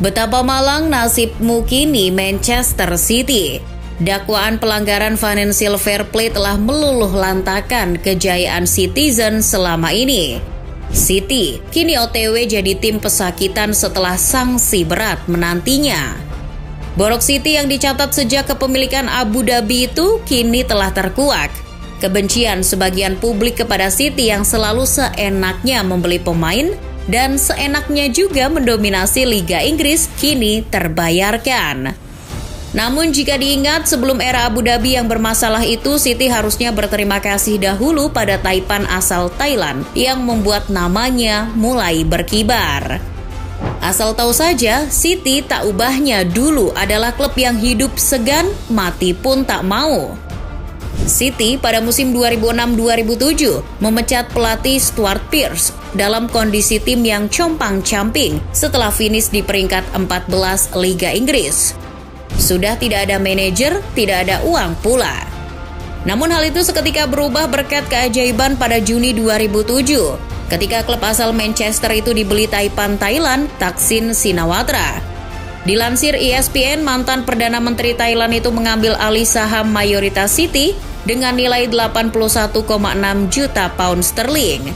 Betapa malang nasibmu kini Manchester City. Dakwaan pelanggaran financial fair play telah meluluh lantakan kejayaan Citizen selama ini. City kini OTW jadi tim pesakitan setelah sanksi berat menantinya. Borok City yang dicatat sejak kepemilikan Abu Dhabi itu kini telah terkuak. Kebencian sebagian publik kepada City yang selalu seenaknya membeli pemain dan seenaknya juga mendominasi Liga Inggris kini terbayarkan. Namun jika diingat sebelum era Abu Dhabi yang bermasalah itu, City harusnya berterima kasih dahulu pada Taipan asal Thailand yang membuat namanya mulai berkibar. Asal tahu saja, City tak ubahnya dulu adalah klub yang hidup segan, mati pun tak mau. City pada musim 2006-2007 memecat pelatih Stuart Pearce dalam kondisi tim yang compang-camping setelah finish di peringkat 14 Liga Inggris. Sudah tidak ada manajer, tidak ada uang pula. Namun hal itu seketika berubah berkat keajaiban pada Juni 2007 ketika klub asal Manchester itu dibeli Taipan Thailand, Thaksin Shinawatra. Dilansir ESPN, mantan Perdana Menteri Thailand itu mengambil alih saham mayoritas City dengan nilai 81,6 juta pound sterling.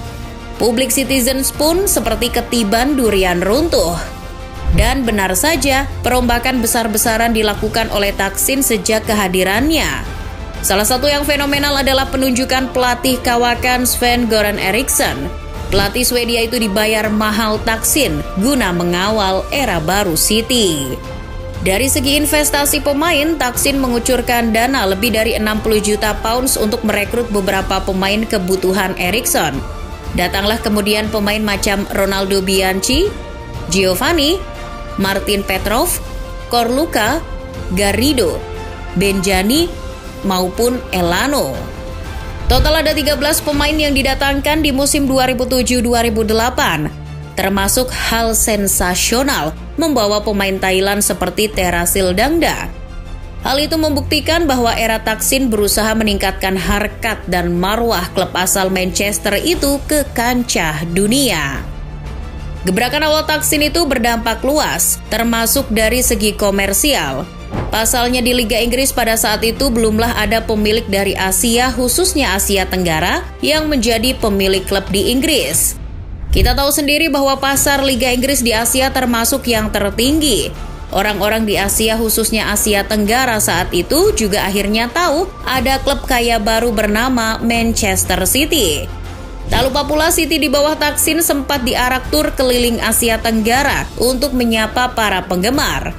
Public Citizens pun seperti ketiban durian runtuh. Dan benar saja, perombakan besar-besaran dilakukan oleh Thaksin sejak kehadirannya. Salah satu yang fenomenal adalah penunjukan pelatih kawakan Sven-Göran Eriksson. Pelatih Swedia itu dibayar mahal Thaksin guna mengawal era baru City. Dari segi investasi pemain, Thaksin mengucurkan dana lebih dari 60 juta pounds untuk merekrut beberapa pemain kebutuhan Eriksson. Datanglah kemudian pemain macam Ronaldo Bianchi, Giovanni, Martin Petrov, Korluka, Garrido, Benjani, maupun Elano. Total ada 13 pemain yang didatangkan di musim 2007-2008, termasuk hal sensasional membawa pemain Thailand seperti Terasil Dangda. Hal itu membuktikan bahwa era Thaksin berusaha meningkatkan harkat dan marwah klub asal Manchester itu ke kancah dunia. Gebrakan awal Thaksin itu berdampak luas, termasuk dari segi komersial. Pasalnya di Liga Inggris pada saat itu belumlah ada pemilik dari Asia, khususnya Asia Tenggara, yang menjadi pemilik klub di Inggris. Kita tahu sendiri bahwa pasar Liga Inggris di Asia termasuk yang tertinggi. Orang-orang di Asia, khususnya Asia Tenggara saat itu juga akhirnya tahu ada klub kaya baru bernama Manchester City. Tak lupa pula City di bawah Thaksin sempat diarak tur keliling Asia Tenggara untuk menyapa para penggemar.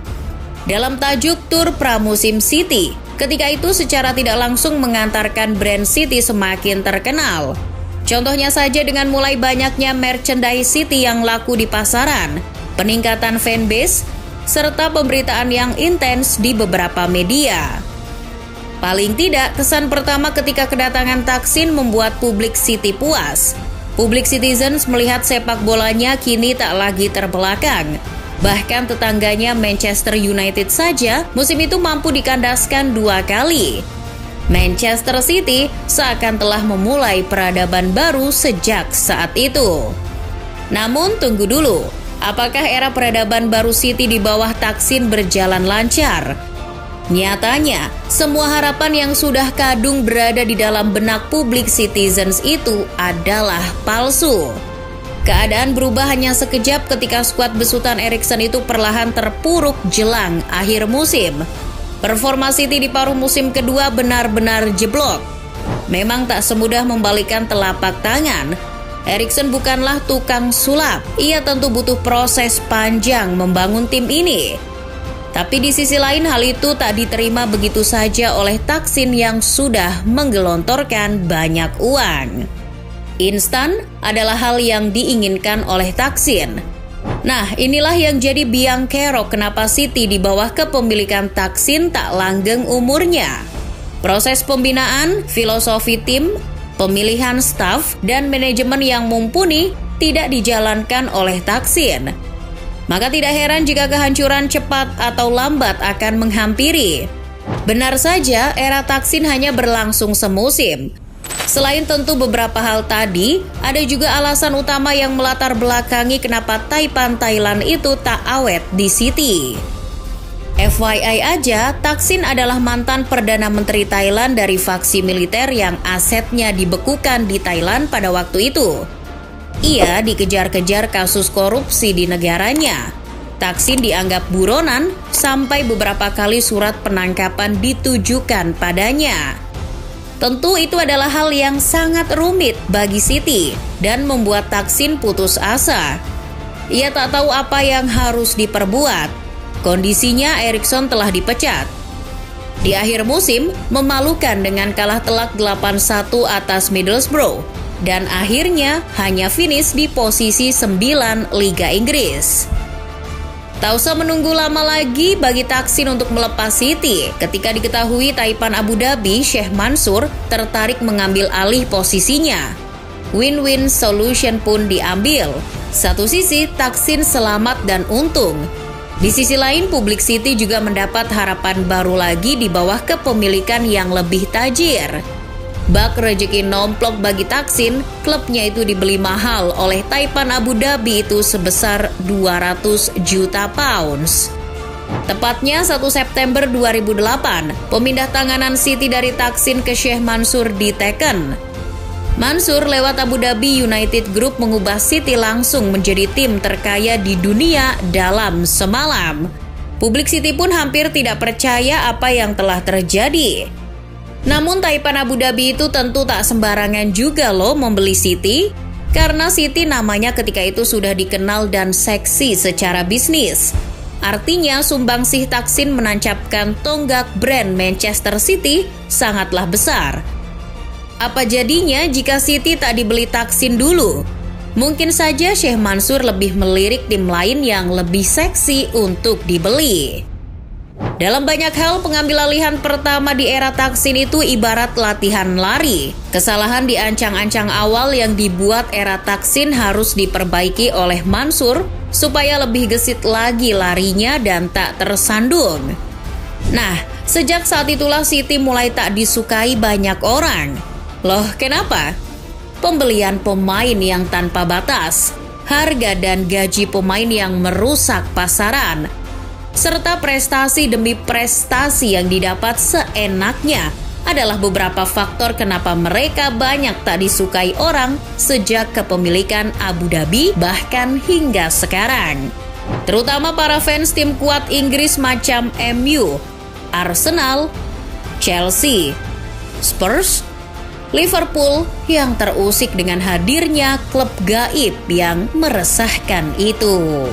Dalam tajuk tur pramusim City, ketika itu secara tidak langsung mengantarkan brand City semakin terkenal. Contohnya saja dengan mulai banyaknya merchandise City yang laku di pasaran, peningkatan fanbase, serta pemberitaan yang intens di beberapa media. Paling tidak, kesan pertama ketika kedatangan Thaksin membuat publik City puas. Public Citizens melihat sepak bolanya kini tak lagi terbelakang. Bahkan tetangganya Manchester United saja musim itu mampu dikandaskan 2 kali. Manchester City seakan telah memulai peradaban baru sejak saat itu. Namun tunggu dulu, apakah era peradaban baru City di bawah Thaksin berjalan lancar? Nyatanya, semua harapan yang sudah kadung berada di dalam benak publik Citizens itu adalah palsu. Keadaan berubah hanya sekejap ketika skuad besutan Eriksson itu perlahan terpuruk jelang akhir musim. Performa City di paruh musim kedua benar-benar jeblok. Memang tak semudah membalikkan telapak tangan. Eriksson bukanlah tukang sulap. Ia tentu butuh proses panjang membangun tim ini. Tapi di sisi lain hal itu tak diterima begitu saja oleh Thaksin yang sudah menggelontorkan banyak uang. Instan adalah hal yang diinginkan oleh Thaksin. Nah, inilah yang jadi biang kerok kenapa City di bawah kepemilikan Thaksin tak langgeng umurnya. Proses pembinaan, filosofi tim, pemilihan staf, dan manajemen yang mumpuni tidak dijalankan oleh Thaksin. Maka tidak heran jika kehancuran cepat atau lambat akan menghampiri. Benar saja, era Thaksin hanya berlangsung semusim. Selain tentu beberapa hal tadi, ada juga alasan utama yang melatar belakangi kenapa Taipan Thailand itu tak awet di City. FYI aja, Thaksin adalah mantan Perdana Menteri Thailand dari faksi militer yang asetnya dibekukan di Thailand pada waktu itu. Ia dikejar-kejar kasus korupsi di negaranya. Thaksin dianggap buronan sampai beberapa kali surat penangkapan ditujukan padanya. Tentu itu adalah hal yang sangat rumit bagi Siti dan membuat Thaksin putus asa. Ia tak tahu apa yang harus diperbuat. Kondisinya Eriksson telah dipecat. Di akhir musim, memalukan dengan kalah telak 8-1 atas Middlesbrough dan akhirnya hanya finish di posisi 9 Liga Inggris. Tak usah menunggu lama lagi bagi Thaksin untuk melepas City ketika diketahui Taipan Abu Dhabi Sheikh Mansur tertarik mengambil alih posisinya. Win-win solution pun diambil. Satu sisi Thaksin selamat dan untung. Di sisi lain publik City juga mendapat harapan baru lagi di bawah kepemilikan yang lebih tajir. Bak rezeki nomplok bagi Thaksin, klubnya itu dibeli mahal oleh Taipan Abu Dhabi itu sebesar 200 juta pounds. Tepatnya 1 September 2008, pemindah tanganan City dari Thaksin ke Sheikh Mansur diteken. Mansur lewat Abu Dhabi United Group mengubah City langsung menjadi tim terkaya di dunia dalam semalam. Publik City pun hampir tidak percaya apa yang telah terjadi. Namun Taipan Abu Dhabi itu tentu tak sembarangan juga loh membeli City, karena City namanya ketika itu sudah dikenal dan seksi secara bisnis. Artinya sumbangsih Thaksin menancapkan tonggak brand Manchester City sangatlah besar. Apa jadinya jika City tak dibeli Thaksin dulu? Mungkin saja Sheikh Mansur lebih melirik tim lain yang lebih seksi untuk dibeli. Dalam banyak hal, pengambil alihan pertama di era Thaksin itu ibarat latihan lari. Kesalahan di ancang-ancang awal yang dibuat era Thaksin harus diperbaiki oleh Mansur supaya lebih gesit lagi larinya dan tak tersandung. Nah, sejak saat itulah City mulai tak disukai banyak orang. Loh, kenapa? Pembelian pemain yang tanpa batas, harga dan gaji pemain yang merusak pasaran, serta prestasi demi prestasi yang didapat seenaknya adalah beberapa faktor kenapa mereka banyak tak disukai orang sejak kepemilikan Abu Dhabi bahkan hingga sekarang. Terutama para fans tim kuat Inggris macam MU, Arsenal, Chelsea, Spurs, Liverpool yang terusik dengan hadirnya klub gaib yang meresahkan itu.